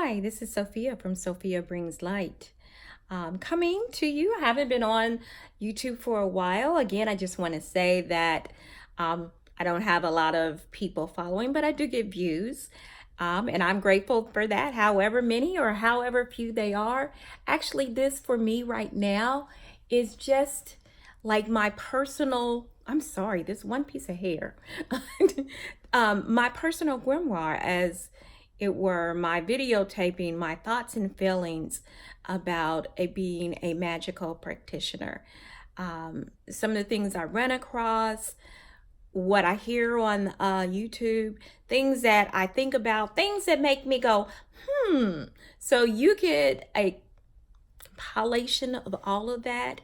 Hi, this is Sophia from Sophia Brings Light. Coming to you. I haven't been on YouTube for a while. Again, I just want to say that I don't have a lot of people following, but I do get views. And I'm grateful for that, however many or however few they are. Actually, this for me right now is just like my personal, I'm sorry, this one piece of hair. My personal grimoire, as it were, my videotaping my thoughts and feelings about being a magical practitioner. Some of the things I run across, what I hear on YouTube, things that I think about, things that make me go, hmm. So you get a compilation of all of that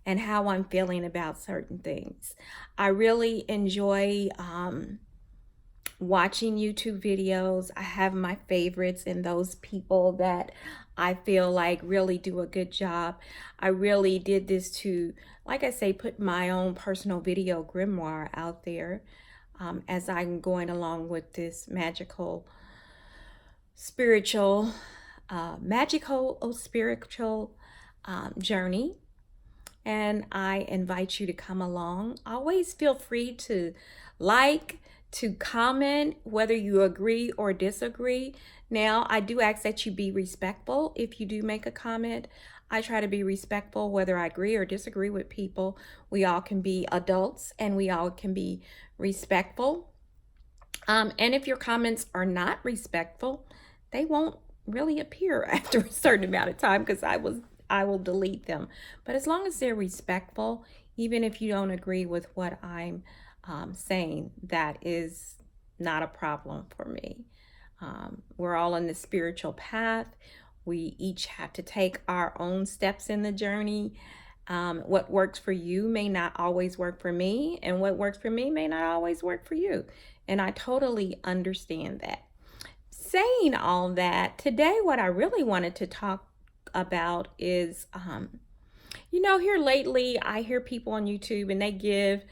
and how I'm feeling about certain things. I really enjoy watching YouTube videos. I have my favorites and those people that I feel like really do a good job. I really did this to, like I say, put my own personal video grimoire out there as I'm going along with this spiritual journey. And I invite you to come along. Always feel free to like, to comment, whether you agree or disagree. Now, I do ask that you be respectful if you do make a comment. I try to be respectful whether I agree or disagree with people. We all can be adults and we all can be respectful. And if your comments are not respectful, they won't really appear after a certain amount of time because I will delete them. But as long as they're respectful, even if you don't agree with what I'm saying, that is not a problem for me. We're all on the spiritual path. We each have to take our own steps in the journey. What works for you may not always work for me, and what works for me may not always work for you. And I totally understand that. Saying all that, today what I really wanted to talk about is, here lately I hear people on YouTube and they give,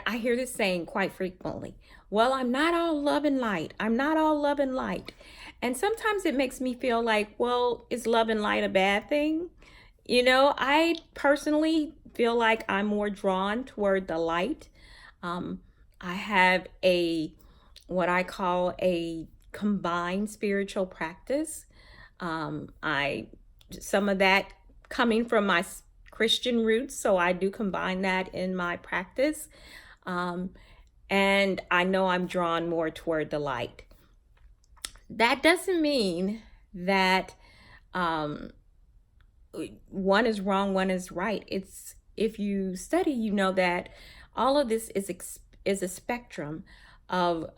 I hear this saying quite frequently, well, I'm not all love and light. I'm not all love and light. And sometimes it makes me feel like, well, is love and light a bad thing? I personally feel like I'm more drawn toward the light. I have what I call a combined spiritual practice. Some of that coming from my Christian roots, so I do combine that in my practice. And I know I'm drawn more toward the light. That doesn't mean that one is wrong, one is right. It's, if you study, you know that all of this is a spectrum of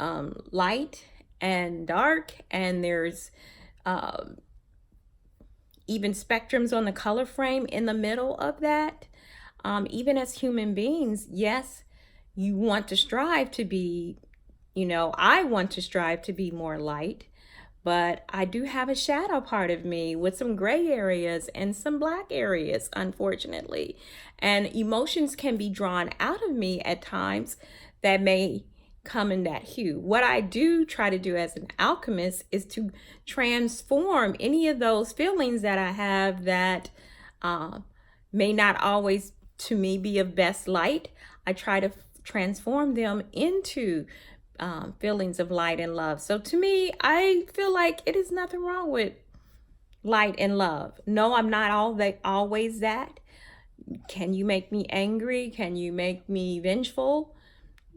light and dark, and there's even spectrums on the color frame in the middle of that. Even as human beings, yes, you want to strive to be, I want to strive to be more light, but I do have a shadow part of me with some gray areas and some black areas, unfortunately. And emotions can be drawn out of me at times that may come in that hue. What I do try to do as an alchemist is to transform any of those feelings that I have that may not always, to me, be of best light. I try to transform them into feelings of light and love. So to me, I feel like it is nothing wrong with light and love. No, I'm not always that. Can you make me angry? Can you make me vengeful?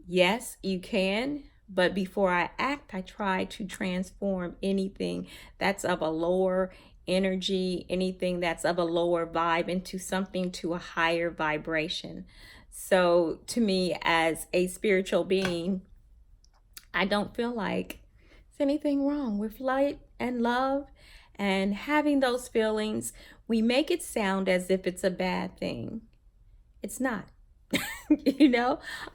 Yes, you can. But before I act, I try to transform anything that's of a lower energy, anything that's of a lower vibe into something to a higher vibration. So to me, as a spiritual being, I don't feel like there's anything wrong with light and love and having those feelings. We make it sound as if it's a bad thing. It's not.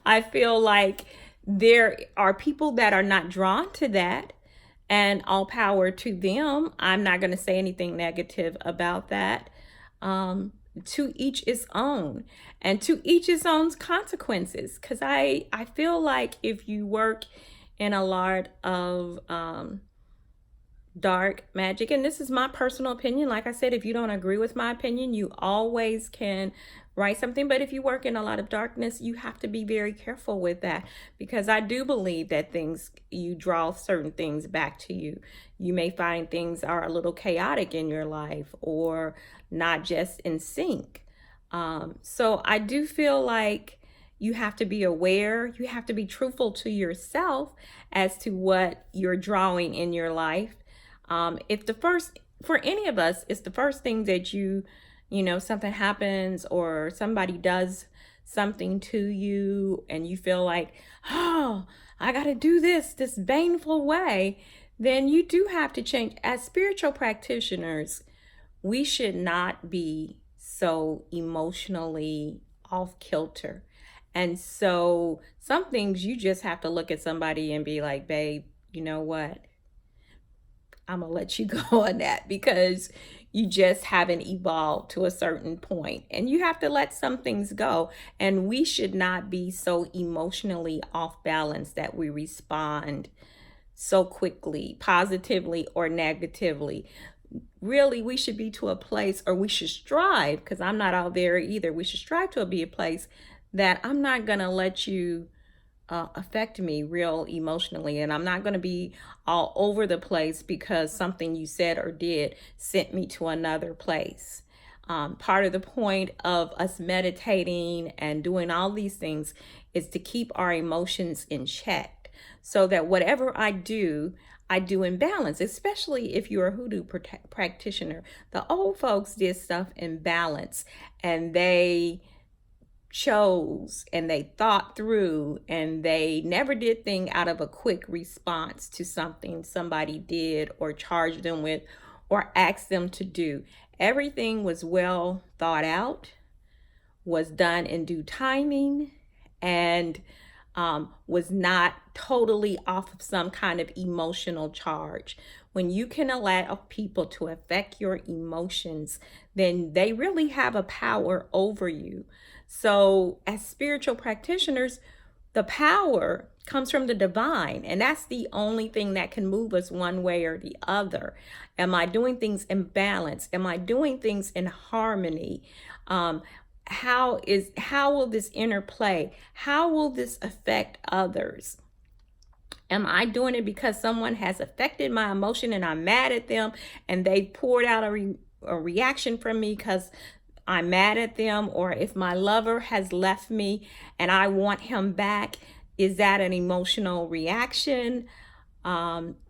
I feel like there are people that are not drawn to that, and all power to them. I'm not going to say anything negative about that. To each its own, and to each its own consequences. Because I feel like if you work in a lot of dark magic. And this is my personal opinion. Like I said, if you don't agree with my opinion, you always can write something. But if you work in a lot of darkness, you have to be very careful with that, because I do believe that you draw certain things back to you. You may find things are a little chaotic in your life or not just in sync. So I do feel like you have to be aware, you have to be truthful to yourself as to what you're drawing in your life. If the first, for any of us, it's the first thing that something happens or somebody does something to you and you feel like, oh, I got to do this baneful way, then you do have to change. As spiritual practitioners, we should not be so emotionally off kilter. And so some things you just have to look at somebody and be like, babe, you know what? I'm going to let you go on that, because you just haven't evolved to a certain point and you have to let some things go. And we should not be so emotionally off balance that we respond so quickly, positively or negatively. Really, we should be to a place, or we should strive, because I'm not out there either. We should strive to be a place that I'm not going to let you affect me real emotionally, and I'm not going to be all over the place because something you said or did sent me to another place. Part of the point of us meditating and doing all these things is to keep our emotions in check, so that whatever I do in balance, especially if you're a hoodoo practitioner. The old folks did stuff in balance, and they chose and they thought through, and they never did thing out of a quick response to something somebody did or charged them with or asked them to do. Everything was well thought out, was done in due timing, and was not totally off of some kind of emotional charge. When you can allow people to affect your emotions, then they really have a power over you. So as spiritual practitioners, the power comes from the divine, and that's the only thing that can move us one way or the other. Am I doing things in balance? Am I doing things in harmony? How will this interplay? How will this affect others? Am I doing it because someone has affected my emotion and I'm mad at them and they poured out a reaction from me because I'm mad at them? Or if my lover has left me and I want him back, is that an emotional reaction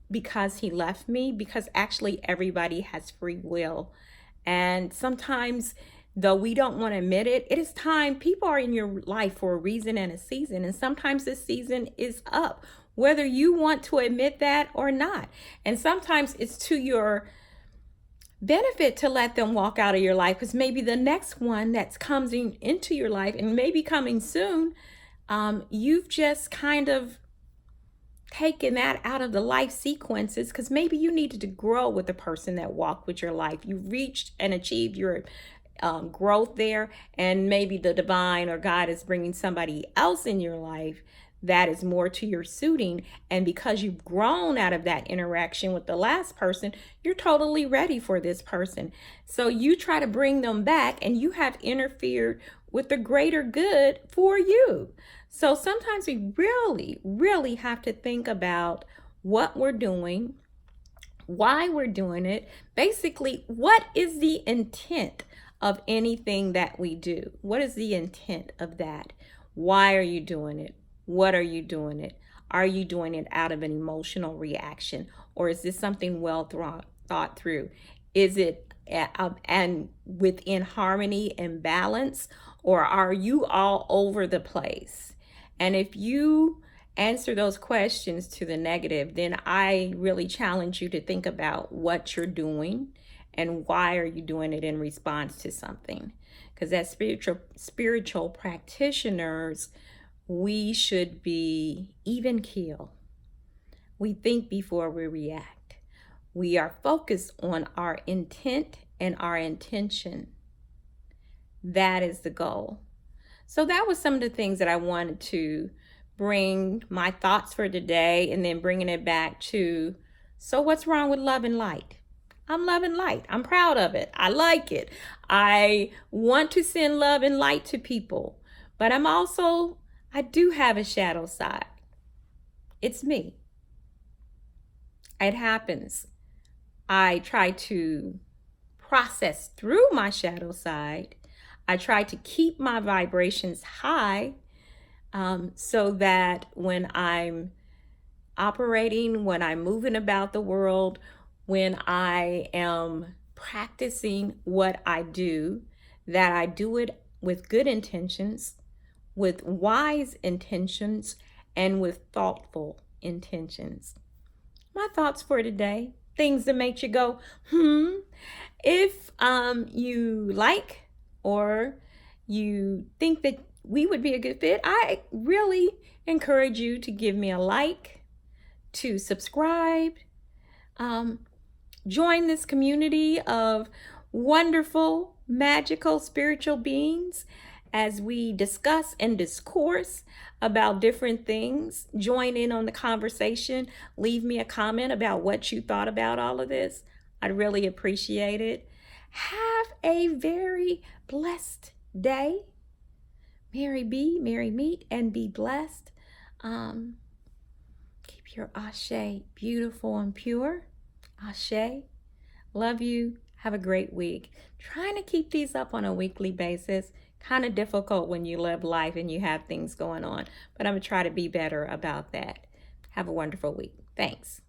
because he left me? Because actually everybody has free will. And sometimes, though we don't want to admit it, it is time. People are in your life for a reason and a season. And sometimes this season is up, whether you want to admit that or not. And sometimes it's to your benefit to let them walk out of your life, because maybe the next one that's coming into your life and maybe coming soon, you've just kind of taken that out of the life sequences, because maybe you needed to grow with the person that walked with your life. You reached and achieved your growth there, and maybe the divine or God is bringing somebody else in your life that is more to your suiting. And because you've grown out of that interaction with the last person, you're totally ready for this person. So you try to bring them back, and you have interfered with the greater good for you. So sometimes we really, really have to think about what we're doing, why we're doing it. Basically, what is the intent of anything that we do? What is the intent of that? Why are you doing it? What are you doing it? Are you doing it out of an emotional reaction? Or is this something well thought through? Is it and within harmony and balance? Or are you all over the place? And if you answer those questions to the negative, then I really challenge you to think about what you're doing and why are you doing it in response to something. Because as spiritual practitioners, we should be even keel. We think before we react. We are focused on our intent and our intention. That is the goal. So that was some of the things that I wanted to bring my thoughts for today, and then bringing it back to So what's wrong with loving light? I'm loving light. I'm proud of it. I like it. I want to send love and light to people. But I do have a shadow side. It's me. It happens. I try to process through my shadow side. I try to keep my vibrations high, so that when I'm operating, when I'm moving about the world, when I am practicing what I do, that I do it with good intentions, with wise intentions, and with thoughtful intentions. My thoughts for today, things that make you go, If you like, or you think that we would be a good fit, I really encourage you to give me a like, to subscribe, join this community of wonderful, magical, spiritual beings as we discuss and discourse about different things. Join in on the conversation. Leave me a comment about what you thought about all of this. I'd really appreciate it. Have a very blessed day. Merry be, merry meet, and be blessed. Keep your ashe beautiful and pure. Ashe. Love you. Have a great week. Trying to keep these up on a weekly basis. Kind of difficult when you live life and you have things going on. But I'm going to try to be better about that. Have a wonderful week. Thanks.